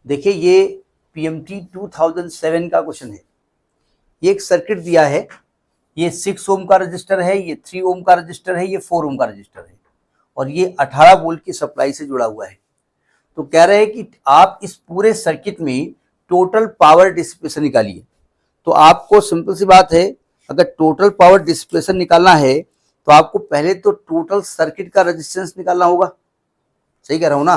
देखिए ये पीएमटी 2007 का क्वेश्चन है। ये एक सर्किट दिया है, ये 6 ओम का रजिस्टर है, ये 3 ओम का रजिस्टर है, ये 4 ओम का रजिस्टर है और ये 18 वोल्ट की सप्लाई से जुड़ा हुआ है। तो कह रहे हैं कि आप इस पूरे सर्किट में टोटल पावर डिसिपेशन निकालिए। तो आपको सिंपल सी बात है, अगर टोटल पावर डिसिपेशन निकालना है तो आपको पहले तो टोटल सर्किट का रेजिस्टेंस निकालना होगा। सही कह रहा हूं ना?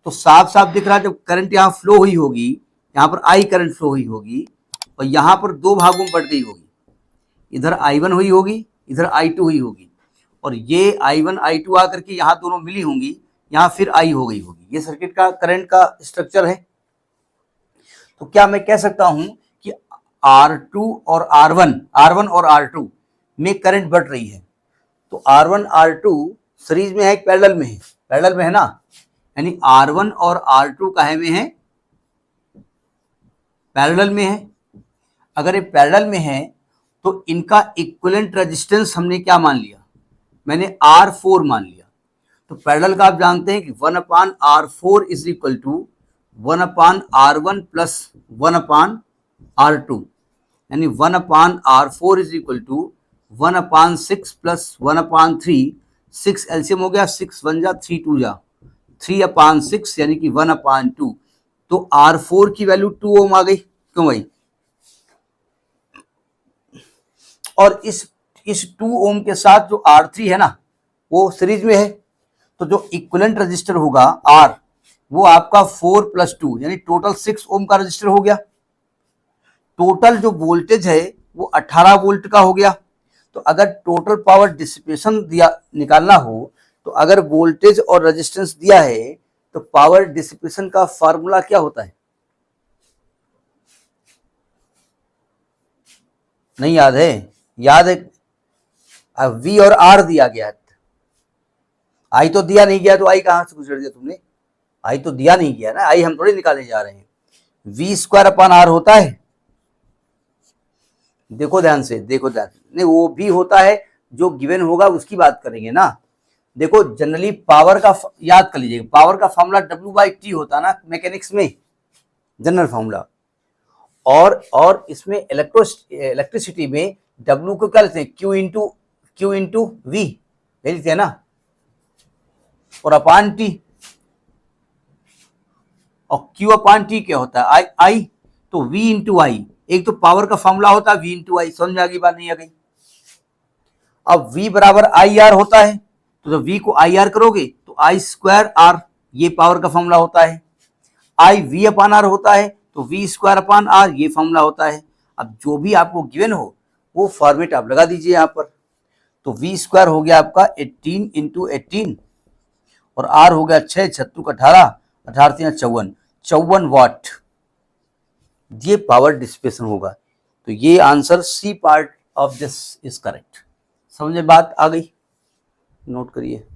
तो साफ साफ दिख रहा है, जब करंट यहाँ फ्लो हुई होगी, यहाँ पर आई करंट फ्लो हुई होगी और यहाँ पर दो भागों में बट गई होगी। इधर I1 हुई होगी, इधर I2 हुई होगी और ये I1 I2 आकर के यहाँ दोनों मिली होंगी, यहाँ फिर I हो गई होगी। ये सर्किट का करंट का स्ट्रक्चर है। तो क्या मैं कह सकता हूं कि R2 और R1 और R2 में करंट बढ़ रही है। तो R1 R2 सीरीज में है, पैरेलल में है? पैरेलल में है ना, यानी R1 और R2 काहे में है? पैरेलल में है। अगर ये पैरेलल में है तो इनका इक्विवेलेंट रेजिस्टेंस हमने क्या मान लिया? मैंने R4 मान लिया। तो पैरेलल का आप जानते हैं कि 1/R4 is equal to 1/R1 plus 1/R2, यानी 1/R4 is equal to 1/6 plus 1/3। 6 LCM हो गया, 6 1 जा 3 2 जा 3/6 यानी कि 1/2। तो R4 की वैल्यू 2 ओम आ गई। क्यों भाई? और इस 2 ओम के साथ जो R3 है ना, वो सीरीज में है। तो जो इक्विवेलेंट रजिस्टर होगा R, वो आपका 4 + 2 यानी टोटल 6 ओम का रजिस्टर हो गया। टोटल जो वोल्टेज है वो 18 वोल्ट का हो गया। तो अगर टोटल पावर डिसिपेशन दिया निकालना हो, तो अगर वोल्टेज और रेजिस्टेंस दिया है तो पावर डिसिपेशन का फार्मूला क्या होता है? नहीं याद है? याद है, V और R दिया गया है। आई तो दिया नहीं गया, तो आई कहां से गुजर दिया तुमने? आई तो दिया नहीं गया ना, आई हम थोड़ी निकालने जा रहे हैं। V² होता है। देखो ध्यान से, देखो ध्यान से, नहीं वो भी होता है, जो गिवन होगा उसकी बात करेंगे ना। देखो जनरली पावर का याद कर लीजिएगा, पावर का फॉर्मूला W/T होता ना मैकेनिक्स में, जनरल फॉर्मूला। और इसमें इलेक्ट्रिसिटी में W को क्या लिखते हैं? Q इंटू V लिखते हैं ना, और अपान T। और Q/T क्या होता है? I। तो V इंटू आई, एक तो पावर का फॉर्मूला होता है V इंटू आई। समझ में आ गई बात? नहीं आ गई? अब V बराबर IR होता है, तो जब V को IR करोगे तो I²R, ये पावर का फॉर्मूला होता है। I V/R होता है, तो V²/R ये फॉर्मूला होता है। अब जो भी आपको गिवन हो वो फॉर्मेट आप लगा दीजिए यहाँ पर। तो V² हो गया आपका 18 इंटू 18 और R हो गया 6 6 18 18 3 54 वाट। ये पावर डिसिपेशन होगा। तो ये answer C part of this is correct. समझे बात आ गई? नोट करिए।